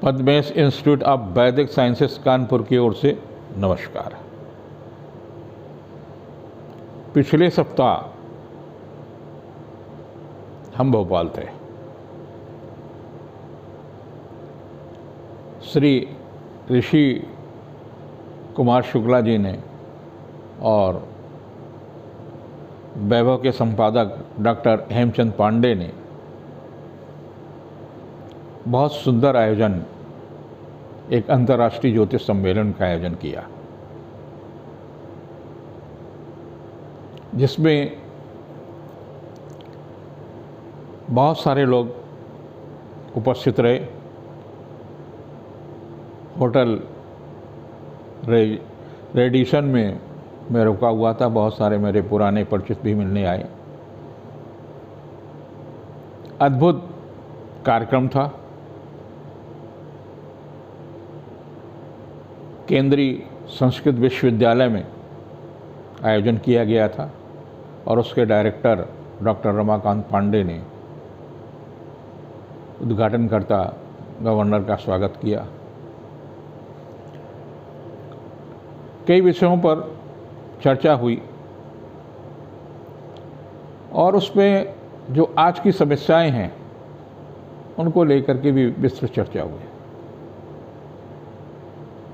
Padmesh institute of वैदिक sciences Kanpur की ओर से नमस्कार। पिछले सप्ताह हम भोपाल थे। श्री ऋषि कुमार शुक्ला जी ने और वैभव के संपादक डॉक्टर हेमचंद पांडे ने बहुत सुंदर आयोजन, एक अंतर्राष्ट्रीय ज्योतिष सम्मेलन का आयोजन किया, जिसमें बहुत सारे लोग उपस्थित रहे। होटल रेडिसन में मैं रुका हुआ था। बहुत सारे मेरे पुराने परिचित भी मिलने आए। अद्भुत कार्यक्रम था। केंद्रीय संस्कृत विश्वविद्यालय में आयोजन किया गया था और उसके डायरेक्टर डॉक्टर रमाकांत पांडे ने उद्घाटनकर्ता गवर्नर का स्वागत किया। कई विषयों पर चर्चा हुई और उसमें जो आज की समस्याएं हैं उनको लेकर के भी विस्तृत चर्चा हुई।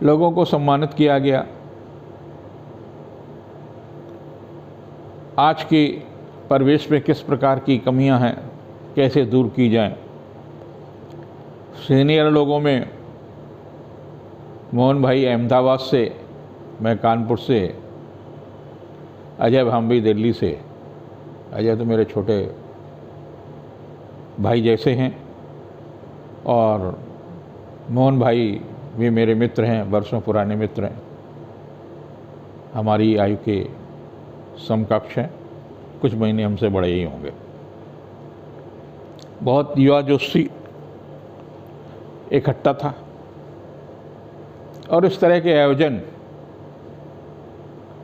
लोगों को सम्मानित किया गया। आज के परिवेश में किस प्रकार की कमियां हैं, कैसे दूर की जाएं। सीनियर लोगों में मोहन भाई अहमदाबाद से, मैं कानपुर से, अजय भांबी दिल्ली से। अजय तो मेरे छोटे भाई जैसे हैं और मोहन भाई भी मेरे मित्र हैं, वर्षों पुराने मित्र हैं, हमारी आयु के समकक्ष हैं, कुछ महीने हमसे बड़े ही होंगे। बहुत युवा जोशी इकट्ठा था और इस तरह के आयोजन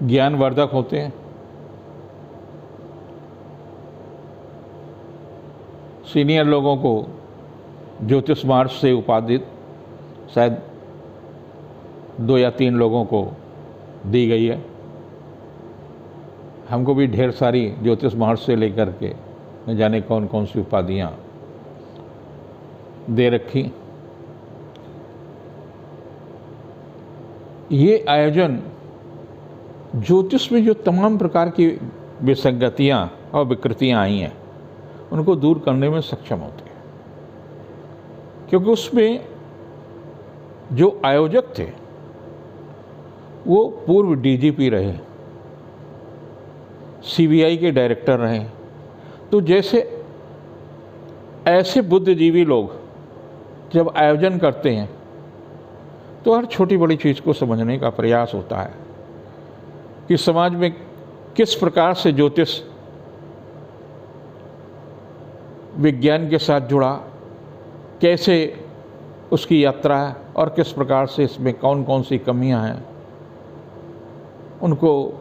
ज्ञानवर्धक होते हैं। सीनियर लोगों को ज्योतिष मार्ग से उपाधि शायद 2 या 3 लोगों को दी गई है। हमको भी ढेर सारी ज्योतिष मार्ग से लेकर के न जाने कौन कौन सी उपाधियां दे रखी। ये आयोजन ज्योतिष में जो तमाम प्रकार की विसंगतियां और विकृतियां आई हैं उनको दूर करने में सक्षम होते हैं, क्योंकि उसमें जो आयोजक थे वो पूर्व डीजीपी रहे, सीबीआई के डायरेक्टर रहे। तो जैसे ऐसे बुद्धिजीवी लोग जब आयोजन करते हैं तो हर छोटी बड़ी चीज़ को समझने का प्रयास होता है कि समाज में किस प्रकार से ज्योतिष विज्ञान के साथ जुड़ा, कैसे उसकी यात्रा है और किस प्रकार से इसमें कौन कौन सी कमियां हैं, उनको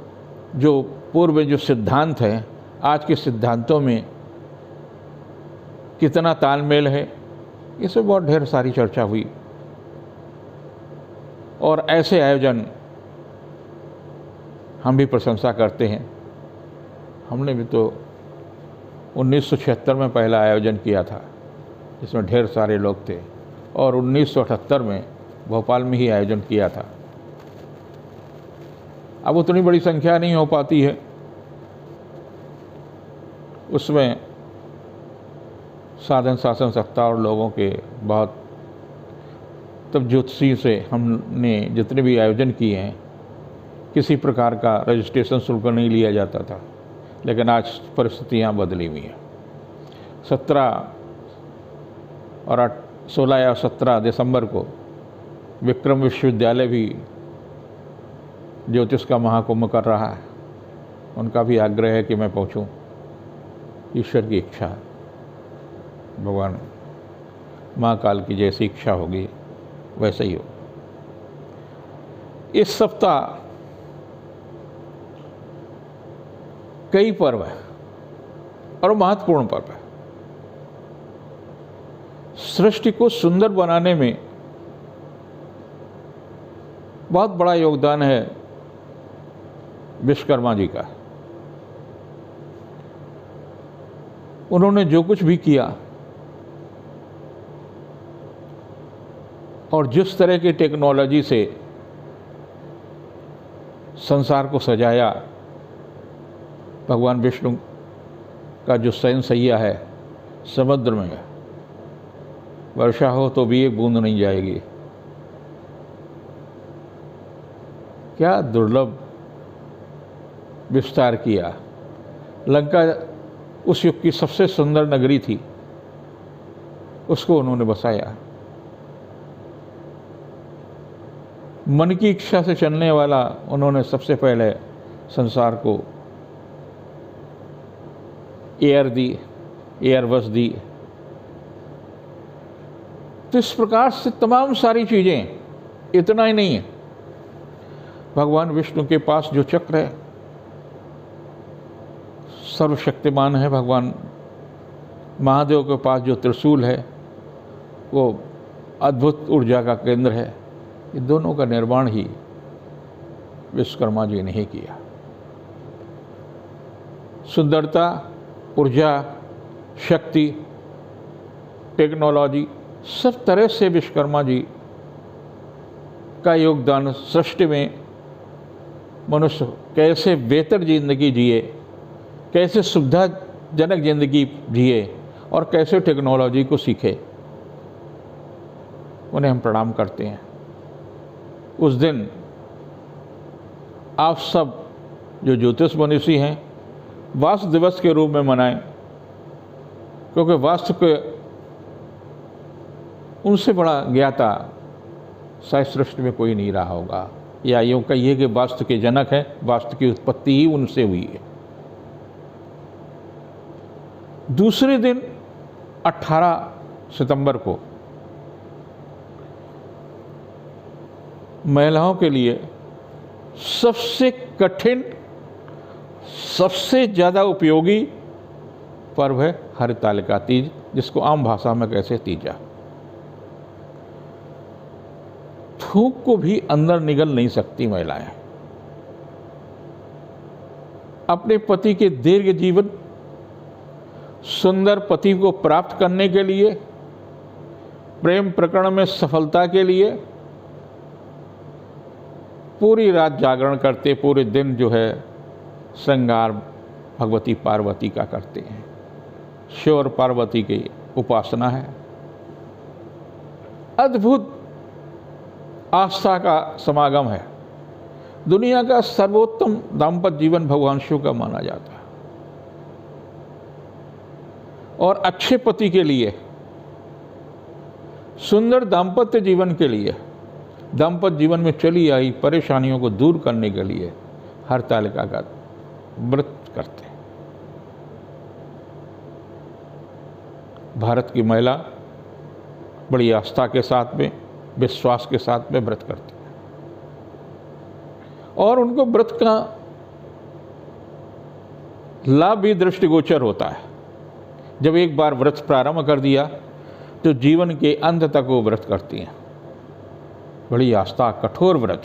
जो पूर्व जो सिद्धांत हैं आज के सिद्धांतों में कितना तालमेल है, इसमें बहुत ढेर सारी चर्चा हुई। और ऐसे आयोजन हम भी प्रशंसा करते हैं। हमने भी तो 1976 में पहला आयोजन किया था, जिसमें ढेर सारे लोग थे, और 1978 में भोपाल में ही आयोजन किया था। अब उतनी बड़ी संख्या नहीं हो पाती है। उसमें साधन शासन सत्ता और लोगों के बहुत, तब ज्योतिषी से हमने जितने भी आयोजन किए हैं किसी प्रकार का रजिस्ट्रेशन शुल्क नहीं लिया जाता था, लेकिन आज परिस्थितियां बदली हुई हैं। 16 या 17 दिसंबर को विक्रम विश्वविद्यालय भी ज्योतिष का महाकुंभ कर रहा है। उनका भी आग्रह है कि मैं पहुंचूं। ईश्वर की इच्छा है, भगवान माँ काल की जैसी इच्छा होगी वैसे ही हो। इस सप्ताह कई पर्व हैं और महत्वपूर्ण पर्व है। सृष्टि को सुंदर बनाने में बहुत बड़ा योगदान है विश्वकर्मा जी का। उन्होंने जो कुछ भी किया और जिस तरह की टेक्नोलॉजी से संसार को सजाया, भगवान विष्णु का जो शयन सैया है समुद्र में, वर्षा हो तो भी एक बूंद नहीं जाएगी। क्या दुर्लभ विस्तार किया। लंका उस युग की सबसे सुंदर नगरी थी, उसको उन्होंने बसाया। मन की इच्छा से चलने वाला उन्होंने सबसे पहले संसार को एयर दी, एयर बस दी। तो इस प्रकार से तमाम सारी चीज़ें, इतना ही नहीं है, भगवान विष्णु के पास जो चक्र है सर्वशक्तिमान है, भगवान महादेव के पास जो त्रिशूल है वो अद्भुत ऊर्जा का केंद्र है। ये दोनों का निर्माण ही विश्वकर्मा जी ने ही किया। सुंदरता, ऊर्जा, शक्ति, टेक्नोलॉजी, सब तरह से विश्वकर्मा जी का योगदान सृष्टि में मनुष्य कैसे बेहतर जिंदगी जिए, कैसे सुविधाजनक जिंदगी जिए और कैसे टेक्नोलॉजी को सीखे, उन्हें हम प्रणाम करते हैं। उस दिन आप सब जो ज्योतिष मनुष्य हैं वास्तु दिवस के रूप में मनाएं, क्योंकि वास्तु के उनसे बड़ा ज्ञाता शायद सृष्टि में कोई नहीं रहा होगा, या यूँ कहिए कि वास्तु के जनक है, वास्तु की उत्पत्ति ही उनसे हुई है। दूसरे दिन 18 सितंबर को महिलाओं के लिए सबसे कठिन, सबसे ज़्यादा उपयोगी पर्व है हरितालिका तीज, जिसको आम भाषा में कैसे तीजा। थूक को भी अंदर निगल नहीं सकती महिलाएं। अपने पति के दीर्घ जीवन, सुंदर पति को प्राप्त करने के लिए, प्रेम प्रकरण में सफलता के लिए पूरी रात जागरण करते, पूरे दिन जो है श्रृंगार भगवती पार्वती का करते हैं। शिव और पार्वती की उपासना है। अद्भुत आस्था का समागम है। दुनिया का सर्वोत्तम दाम्पत्य जीवन भगवान शिव का माना जाता है। और अच्छे पति के लिए, सुंदर दाम्पत्य जीवन के लिए, दाम्पत्य जीवन में चली आई परेशानियों को दूर करने के लिए हरितालिका का व्रत करते हैं। भारत की महिला बड़ी आस्था के साथ में, विश्वास के साथ में व्रत करती है और उनको व्रत का लाभ भी दृष्टिगोचर होता है। जब एक बार व्रत प्रारंभ कर दिया तो जीवन के अंत तक वो व्रत करती हैं। बड़ी आस्था, कठोर व्रत।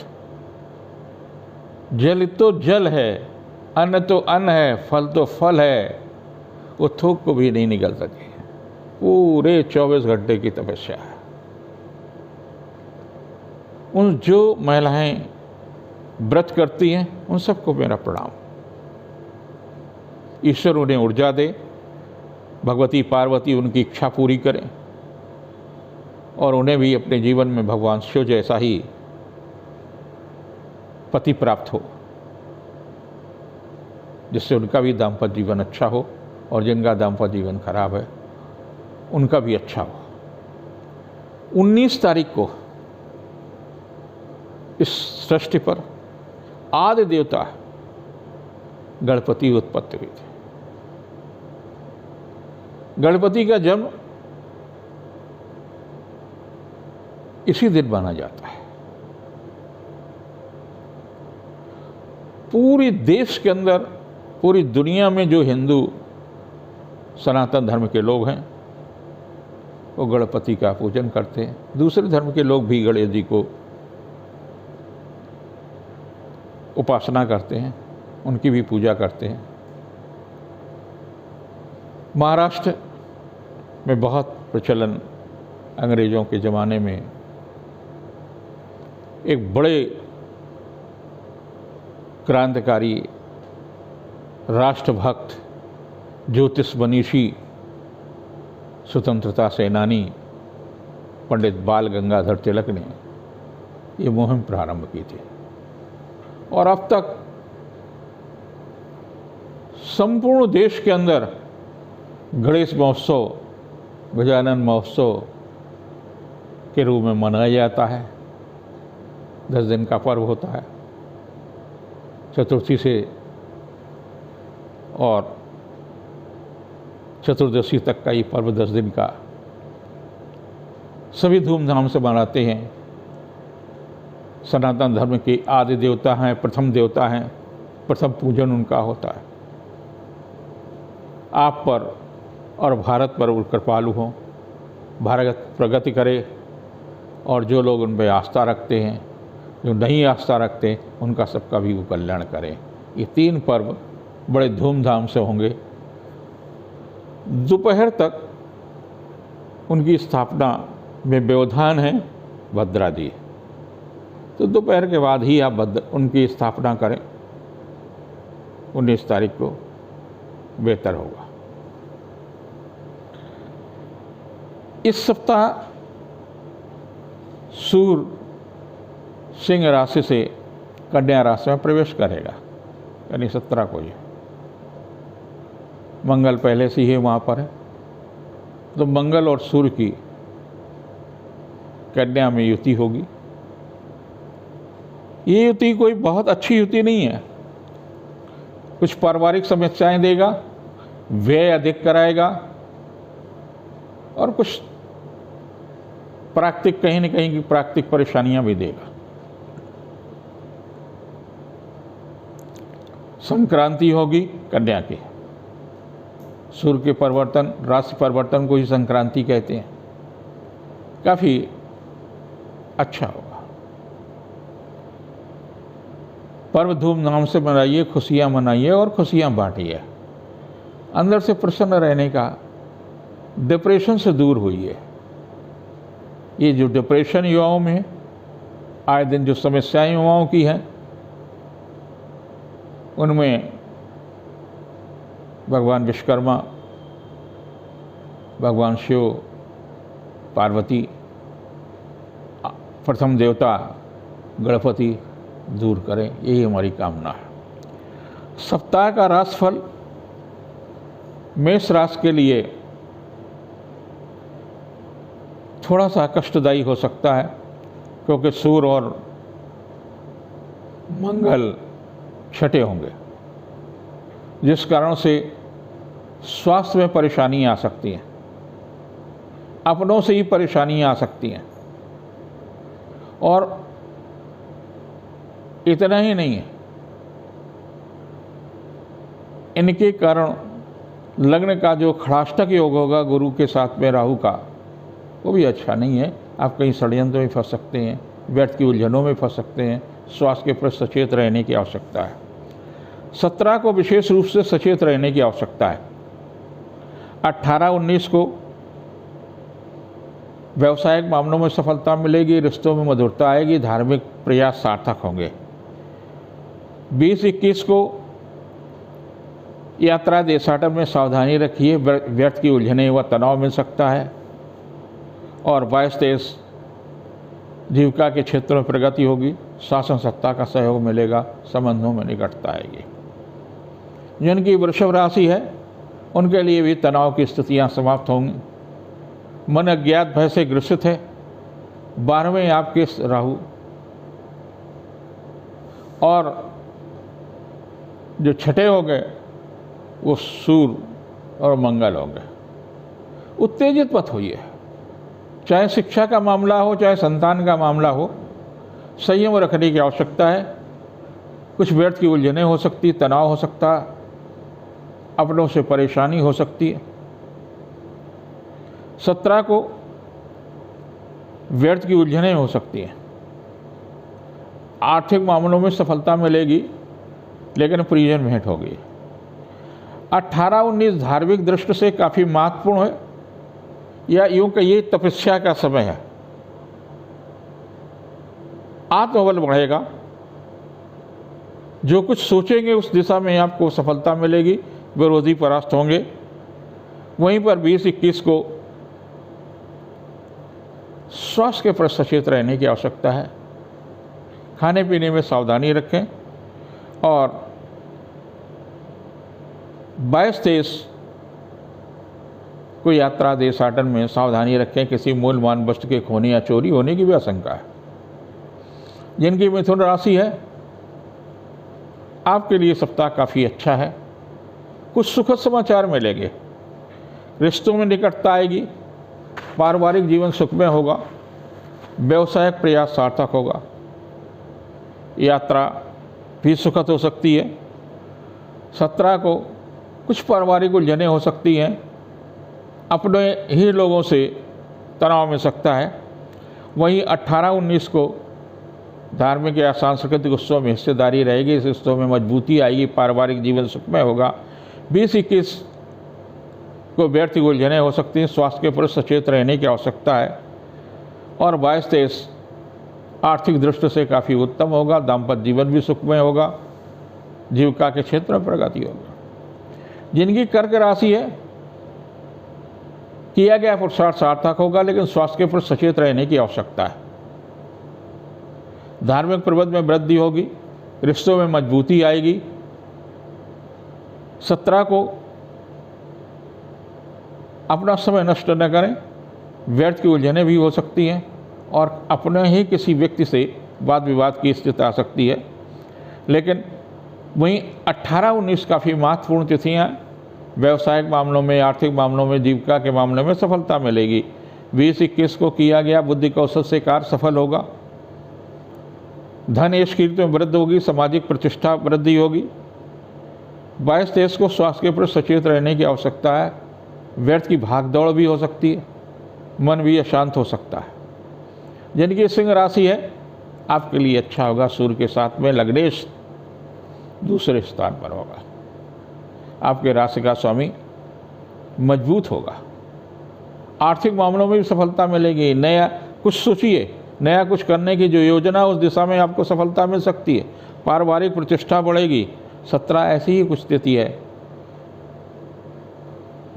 जल तो जल है, अन्न तो अन्न है, फल तो फल है, वो थूक को भी नहीं निकल सके। पूरे 24 घंटे की तपस्या है। उन जो महिलाएं व्रत करती हैं उन सबको मेरा प्रणाम। ईश्वर उन्हें ऊर्जा दे, भगवती पार्वती उनकी इच्छा पूरी करें और उन्हें भी अपने जीवन में भगवान शिव जैसा ही पति प्राप्त हो, जिससे उनका भी दाम्पत्य जीवन अच्छा हो और जिनका दाम्पत्य जीवन खराब है उनका भी अच्छा हो। 19 तारीख को इस सृष्टि पर आदि देवता गणपति उत्पत्ति हुई थी। गणपति का जन्म इसी दिन माना जाता है। पूरी देश के अंदर, पूरी दुनिया में जो हिंदू सनातन धर्म के लोग हैं वो गणपति का पूजन करते हैं। दूसरे धर्म के लोग भी गणेश जी को उपासना करते हैं, उनकी भी पूजा करते हैं। महाराष्ट्र में बहुत प्रचलन अंग्रेज़ों के ज़माने में एक बड़े क्रांतिकारी राष्ट्रभक्त ज्योतिष मनीषी स्वतंत्रता सेनानी पंडित बाल गंगाधर तिलक ने ये मुहिम प्रारंभ की थी और अब तक संपूर्ण देश के अंदर गणेश महोत्सव, गजानन महोत्सव के रूप में मनाया जाता है। 10 दिन का पर्व होता है, चतुर्थी से और चतुर्दशी तक का ये पर्व 10 दिन का सभी धूमधाम से मनाते हैं। सनातन धर्म के आदि देवता हैं, प्रथम देवता हैं, प्रथम पूजन उनका होता है। आप पर और भारत पर वो कृपालु हों, भारत प्रगति करे और जो लोग उन पर आस्था रखते हैं, जो नहीं आस्था रखते, उनका सबका भी वो कल्याण करें। ये 3 पर्व बड़े धूमधाम से होंगे। दोपहर तक उनकी स्थापना में व्यवधान है भद्रा जी, तो दोपहर के बाद ही आप उनकी स्थापना करें। 19 तारीख को बेहतर होगा। इस सप्ताह सूर्य सिंह राशि से कन्या राशि में प्रवेश करेगा, यानी 17 को ही। मंगल पहले से ही वहाँ पर है, तो मंगल और सूर्य की कन्या में युति होगी। ये युति कोई बहुत अच्छी युति नहीं है, कुछ पारिवारिक समस्याएं देगा, व्यय अधिक कराएगा और कुछ प्राकृतिक, कहीं न कहीं की प्राकृतिक परेशानियां भी देगा। संक्रांति होगी कन्या की। सूर्य के परिवर्तन, राशि परिवर्तन को ही संक्रांति कहते हैं। काफ़ी अच्छा होगा। पर्व धूमधाम से मनाइए, खुशियां मनाइए और खुशियां बांटिए। अंदर से प्रसन्न रहने का, डिप्रेशन से दूर होइए। ये जो डिप्रेशन युवाओं में, आए दिन जो समस्याएं युवाओं की हैं, उनमें भगवान विश्वकर्मा, भगवान शिव, पार्वती, प्रथम देवता गणपति दूर करें, यही हमारी कामना है। सप्ताह का राशिफल मेष राशि के लिए थोड़ा सा कष्टदायी हो सकता है, क्योंकि सूर्य और मंगल छठे होंगे, जिस कारण से स्वास्थ्य में परेशानी आ सकती है। अपनों से ही परेशानियां आ सकती हैं। और इतना ही नहीं है, इनके कारण लग्न का जो खड़ाष्टक योग होगा गुरु के साथ में राहु का, वो भी अच्छा नहीं है। आप कहीं षड्यंत्र में फंस सकते हैं, व्यर्थ की उलझनों में फंस सकते हैं। स्वास्थ्य के प्रति सचेत रहने की आवश्यकता है। 17 को विशेष रूप से सचेत रहने की आवश्यकता है। 18-19 को व्यावसायिक मामलों में सफलता मिलेगी, रिश्तों में मधुरता आएगी, धार्मिक प्रयास सार्थक होंगे। 20-21 को यात्रा देशाटन में सावधानी रखिए, व्यर्थ की उलझने व तनाव मिल सकता है। और 22-23 जीविका के क्षेत्र में प्रगति होगी, शासन सत्ता का सहयोग मिलेगा, संबंधों में निकटता आएगी। जिनकी वृषभ राशि है उनके लिए भी तनाव की स्थितियां समाप्त होंगी। मन अज्ञात भय से ग्रसित है। 12वें आपके राहु और जो छठे हो गए वो सूर्य और मंगल हो गए। उत्तेजित मत होइए, चाहे शिक्षा का मामला हो, चाहे संतान का मामला हो, संयम रखने की आवश्यकता है। कुछ व्यर्थ की उलझनें हो सकती, तनाव हो सकता, अपनों से परेशानी हो सकती है। 17 को व्यर्थ की उलझनें हो सकती हैं। आर्थिक मामलों में सफलता मिलेगी, लेकिन परिजन भेंट होगी। 18-19 धार्मिक दृष्टि से काफ़ी महत्वपूर्ण है, या यूँ कहिए तपस्या का समय है। आत्मबल बढ़ेगा, जो कुछ सोचेंगे उस दिशा में आपको सफलता मिलेगी, विरोधी परास्त होंगे। वहीं पर 20-21 को स्वास्थ्य के प्रति सचेत रहने की आवश्यकता है। खाने पीने में सावधानी रखें। और 22-23 को यात्रा देशाटन में सावधानी रखें, किसी मूल्यवान वस्तु के खोने या चोरी होने की भी आशंका है। जिनकी मिथुन राशि है, आपके लिए सप्ताह काफ़ी अच्छा है। कुछ सुखद समाचार मिलेंगे, रिश्तों में निकटता आएगी, पारिवारिक जीवन सुखमय होगा, व्यवसायिक प्रयास सार्थक होगा, यात्रा भी सुखद हो सकती है। 17 को कुछ पारिवारिक उलझनें हो सकती हैं, अपने ही लोगों से तनाव मिल सकता है। वहीं 18-19 को धार्मिक या सांस्कृतिक उत्सव में हिस्सेदारी रहेगी, इस उत्सव में मजबूती आएगी, पारिवारिक जीवन सुखमय होगा। 20-21 को व्यर्थ उलझनें हो सकती हैं, स्वास्थ्य के प्रति सचेत रहने की आवश्यकता है। और 22-23 आर्थिक दृष्टि से काफ़ी उत्तम होगा, दाम्पत्य जीवन भी सुखमय होगा, जीविका के क्षेत्र में प्रगति होगा। जिनकी कर्क राशि है, किया गया पुरुषार्थ सार्थक होगा, लेकिन स्वास्थ्य के प्रति सचेत रहने की आवश्यकता है। धार्मिक प्रबंध में वृद्धि होगी, रिश्तों में मजबूती आएगी। 17 को अपना समय नष्ट न करें, व्यर्थ की उलझनें भी हो सकती हैं और अपने ही किसी व्यक्ति से वाद विवाद की स्थिति आ सकती है। लेकिन वहीं 18-19 काफ़ी महत्वपूर्ण तिथियाँ, व्यवसायिक मामलों में, आर्थिक मामलों में, जीविका के मामले में सफलता मिलेगी। 20-21 को किया गया बुद्धि कौशल से कार्य सफल होगा, धन यश कीर्ति में वृद्धि होगी, सामाजिक प्रतिष्ठा वृद्धि होगी। 22-23 को स्वास्थ्य के प्रति सचेत रहने की आवश्यकता है, व्यर्थ की भाग दौड़ भी हो सकती है, मन भी अशांत हो सकता है। जिनकी सिंह राशि है, आपके लिए अच्छा होगा, सूर्य के साथ में लग्नेश दूसरे स्थान पर होगा, आपके राशि का स्वामी मजबूत होगा। आर्थिक मामलों में भी सफलता मिलेगी, नया कुछ सोचिए, नया कुछ करने की जो योजना उस दिशा में आपको सफलता मिल सकती है। पारिवारिक प्रतिष्ठा बढ़ेगी। 17 ऐसी ही कुछ स्थिति है,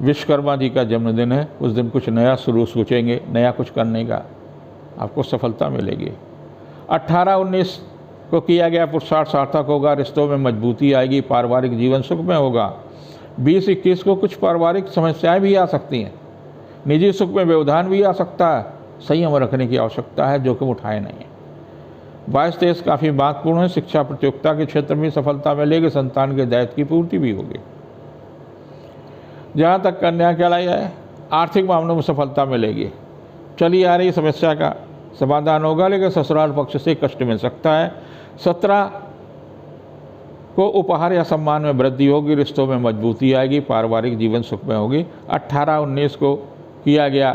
विश्वकर्मा जी का जन्मदिन है, उस दिन कुछ नया शुरू सोचेंगे, नया कुछ करने का आपको सफलता मिलेगी। 18-19 को किया गया पुरुषार्थ सार्थक होगा, रिश्तों में मजबूती आएगी, पारिवारिक जीवन सुखमय होगा। 20-21 को कुछ पारिवारिक समस्याएं भी आ सकती हैं, निजी सुख में व्यवधान भी आ सकता है, संयम रखने की आवश्यकता है, जोखिम उठाए नहीं। 22-23 काफ़ी महत्वपूर्ण है, शिक्षा प्रतियोगिता के क्षेत्र में सफलता मिलेगी, संतान के दायित्व की पूर्ति भी होगी। जहाँ तक कन्या कहलाई है, आर्थिक मामलों में सफलता मिलेगी, चली आ रही समस्या का समाधान होगा, लेकिन ससुराल पक्ष से कष्ट मिल सकता है। 17 को उपहार या सम्मान में वृद्धि होगी, रिश्तों में मजबूती आएगी, पारिवारिक जीवन सुखमय होगी। 18-19 को किया गया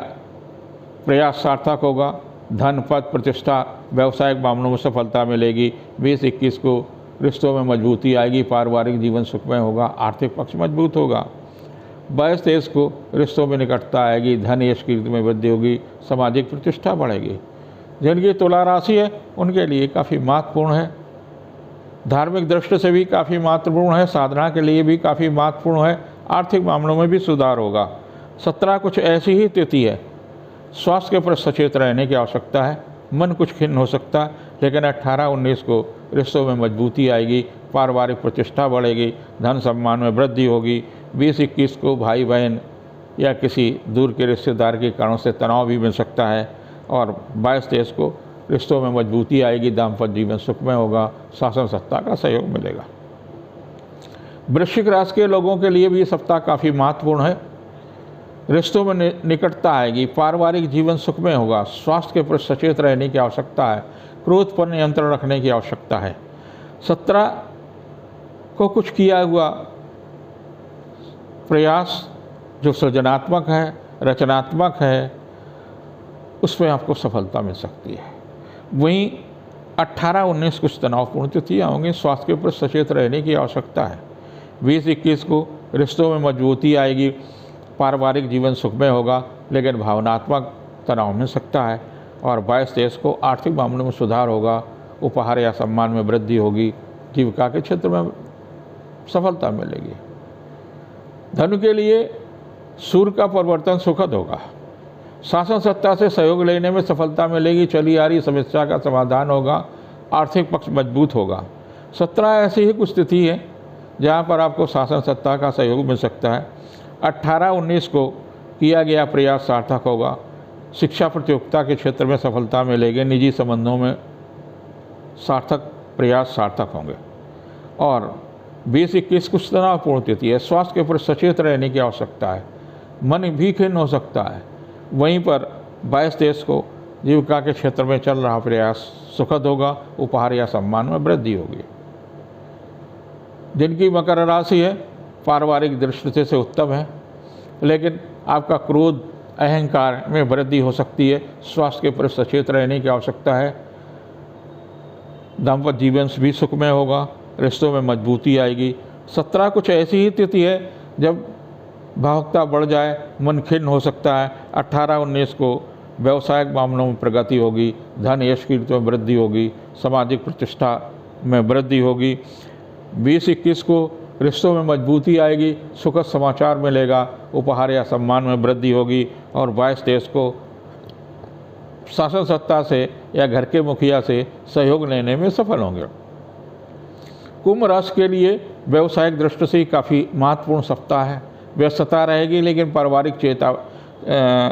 प्रयास सार्थक होगा, धन पद प्रतिष्ठा व्यवसायिक मामलों में सफलता मिलेगी। 20-21 को रिश्तों में मजबूती आएगी, पारिवारिक जीवन सुखमय होगा, आर्थिक पक्ष मजबूत होगा। 22-23 को रिश्तों में निकटता आएगी, धन यश कीर्ति में वृद्धि होगी, सामाजिक प्रतिष्ठा बढ़ेगी। जिनकी तुला राशि है, उनके लिए काफ़ी महत्वपूर्ण है, धार्मिक दृष्टि से भी काफ़ी महत्वपूर्ण है, साधना के लिए भी काफ़ी महत्वपूर्ण है, आर्थिक मामलों में भी सुधार होगा। 17 कुछ ऐसी ही तिथि है, स्वास्थ्य के प्रति सचेत रहने की आवश्यकता है, मन कुछ खिन्न हो सकता है, लेकिन 18-19 को रिश्तों में मजबूती आएगी, पारिवारिक प्रतिष्ठा बढ़ेगी, धन सम्मान में वृद्धि होगी। 20-21 को भाई बहन या किसी दूर के रिश्तेदार के कारणों से तनाव भी मिल सकता है। और 22-23 को रिश्तों में मजबूती आएगी, दाम्पत्य जीवन सुखमय होगा, शासन सत्ता का सहयोग मिलेगा। वृश्चिक राशि के लोगों के लिए भी ये सप्ताह काफ़ी महत्वपूर्ण है, रिश्तों में निकटता आएगी, पारिवारिक जीवन सुखमय होगा, स्वास्थ्य के प्रति सचेत रहने की आवश्यकता है, क्रोध पर नियंत्रण रखने की आवश्यकता है। 17 को कुछ किया हुआ प्रयास जो सृजनात्मक है, रचनात्मक है, उसमें आपको सफलता मिल सकती है। वहीं 18-19 कुछ तनावपूर्ण तिथियाँ होंगी। स्वास्थ्य के ऊपर सचेत रहने की आवश्यकता है। 20-21 को रिश्तों में मजबूती आएगी, पारिवारिक जीवन सुखमय होगा लेकिन भावनात्मक तनाव मिल सकता है। और 22-23 को आर्थिक मामलों में सुधार होगा, उपहार या सम्मान में वृद्धि होगी, जीविका के क्षेत्र में सफलता मिलेगी। धनु के लिए सूर्य का परिवर्तन सुखद होगा, शासन सत्ता से सहयोग लेने में सफलता मिलेगी, चली आ रही समस्या का समाधान होगा, आर्थिक पक्ष मजबूत होगा। 17 ऐसी ही कुछ स्थिति है जहाँ पर आपको शासन सत्ता का सहयोग मिल सकता है। 18-19 को किया गया प्रयास सार्थक होगा, शिक्षा प्रतियोगिता के क्षेत्र में सफलता मिलेगी, निजी संबंधों में प्रयास सार्थक होंगे। और 20-21 कुछ तनावपूर्ण तिथि है, स्वास्थ्य के ऊपर सचेत रहने की आवश्यकता है, मन भी खिन्न हो सकता है। वहीं पर 22-23 को जीविका के क्षेत्र में चल रहा प्रयास सुखद होगा, उपहार या सम्मान में वृद्धि होगी। जिनकी मकर राशि है, पारिवारिक दृष्टि से उत्तम है लेकिन आपका क्रोध अहंकार में वृद्धि हो सकती है, स्वास्थ्य के ऊपर सचेत रहने की आवश्यकता है। दाम्पत्य जीवन भी सुखमय होगा, रिश्तों में मजबूती आएगी। 17 कुछ ऐसी ही तिथि है जब भावुकता बढ़ जाए, मन खिन्न हो सकता है। 18-19 को व्यवसायिक मामलों में प्रगति होगी, धन यश कीर्ति में वृद्धि होगी, सामाजिक प्रतिष्ठा में वृद्धि होगी। 20-21 को रिश्तों में मजबूती आएगी, सुखद समाचार मिलेगा, उपहार या सम्मान में वृद्धि होगी। और 22-23 को शासन सत्ता से या घर के मुखिया से सहयोग लेने में सफल होंगे। कुंभ राशि के लिए व्यवसायिक दृष्टि से काफ़ी महत्वपूर्ण सप्ताह है, व्यस्तता रहेगी लेकिन पारिवारिक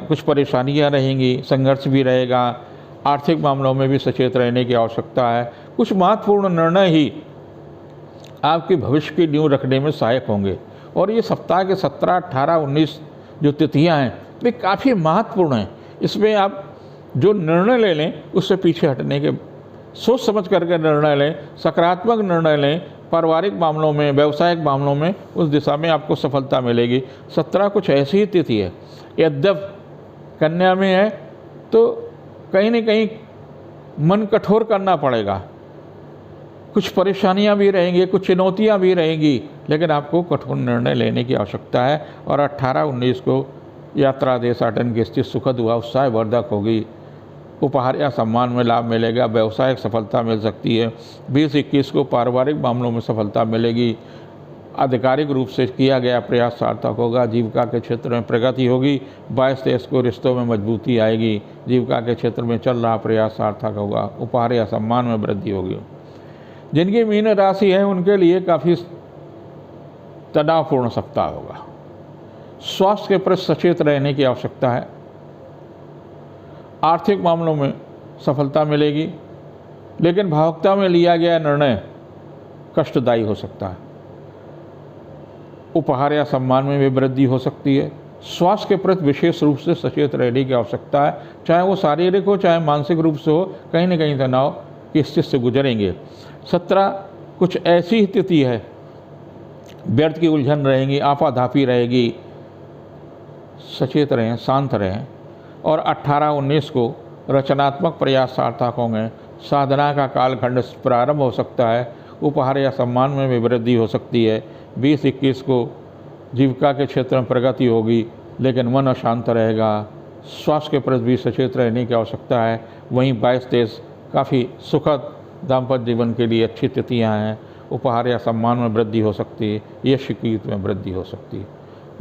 कुछ परेशानियां रहेंगी, संघर्ष भी रहेगा, आर्थिक मामलों में भी सचेत रहने की आवश्यकता है। कुछ महत्वपूर्ण निर्णय ही आपके भविष्य की नींव रखने में सहायक होंगे। और ये सप्ताह के 17, 18, 19 जो तिथियां हैं वे काफ़ी महत्वपूर्ण हैं। इसमें आप जो निर्णय ले लें उससे पीछे हटने के, सोच समझ करके निर्णय लें, सकारात्मक निर्णय लें। पारिवारिक मामलों में, व्यावसायिक मामलों में उस दिशा में आपको सफलता मिलेगी। 17 कुछ ऐसी ही तिथि है। यद्यपि कन्या में है तो कहीं न कहीं मन कठोर करना पड़ेगा, कुछ परेशानियां भी रहेंगी, कुछ चुनौतियां भी रहेंगी, लेकिन आपको कठोर निर्णय लेने की आवश्यकता है। और 18-19 को यात्रा देशाटन की स्थिति सुखद हुआ, उत्साहवर्धक होगी, उपहार या सम्मान में लाभ मिलेगा, व्यवसायिक सफलता मिल सकती है। 20-21 को पारिवारिक मामलों में सफलता मिलेगी, आधिकारिक रूप से किया गया प्रयास सार्थक होगा, जीविका के क्षेत्र में प्रगति होगी। 22-23 को रिश्तों में मजबूती आएगी, जीविका के क्षेत्र में चल रहा प्रयास सार्थक होगा, उपहार या सम्मान में वृद्धि होगी। जिनकी मीन राशि है उनके लिए काफ़ी तनावपूर्ण सप्ताह होगा, स्वास्थ्य के प्रति सचेत रहने की आवश्यकता है। आर्थिक मामलों में सफलता मिलेगी लेकिन भावुकता में लिया गया निर्णय कष्टदायी हो सकता है, उपहार या सम्मान में भी वृद्धि हो सकती है। स्वास्थ्य के प्रति विशेष रूप से सचेत रहने की आवश्यकता है, चाहे वो शारीरिक हो चाहे मानसिक रूप से हो, कहीं न कहीं तनाव की स्थिति से गुजरेंगे। 17 कुछ ऐसी ही तिथि है, व्यर्थ की उलझन रहेंगी, आपाधापी रहेगी, सचेत रहें, शांत रहें। और 18-19 को रचनात्मक प्रयास सार्थक होंगे, साधना का कालखंड प्रारंभ हो सकता है, उपहार या सम्मान में भी वृद्धि हो सकती है। 20-21 को जीविका के क्षेत्र में प्रगति होगी लेकिन मन अशांत रहेगा, स्वास्थ्य के प्रति भी सचेत रहने की आवश्यकता है। वहीं 22-23 काफ़ी सुखद दाम्पत्य जीवन के लिए अच्छी तिथियां हैं, उपहार या सम्मान में वृद्धि हो सकती है, यश कीर्ति में वृद्धि हो सकती है।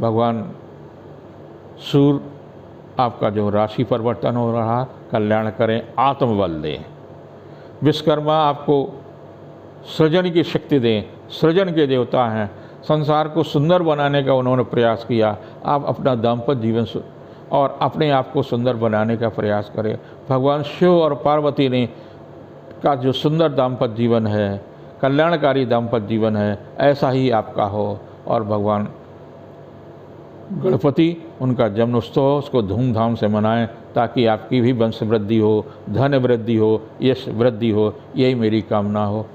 भगवान सूर्य आपका जो राशि परिवर्तन हो रहा, कल्याण करें, आत्मबल दें। विश्वकर्मा आपको सृजन की शक्ति दें, सृजन के देवता हैं, संसार को सुंदर बनाने का उन्होंने प्रयास किया। आप अपना दाम्पत्य जीवन और अपने आप को सुंदर बनाने का प्रयास करें। भगवान शिव और पार्वती ने का जो सुंदर दाम्पत्य जीवन है, कल्याणकारी दाम्पत्य जीवन है, ऐसा ही आपका हो। और भगवान गणपति उनका जन्मोत्सव हो, उसको धूमधाम से मनाएं ताकि आपकी भी वंश वृद्धि हो, धन वृद्धि हो, यश वृद्धि हो। यही मेरी कामना हो।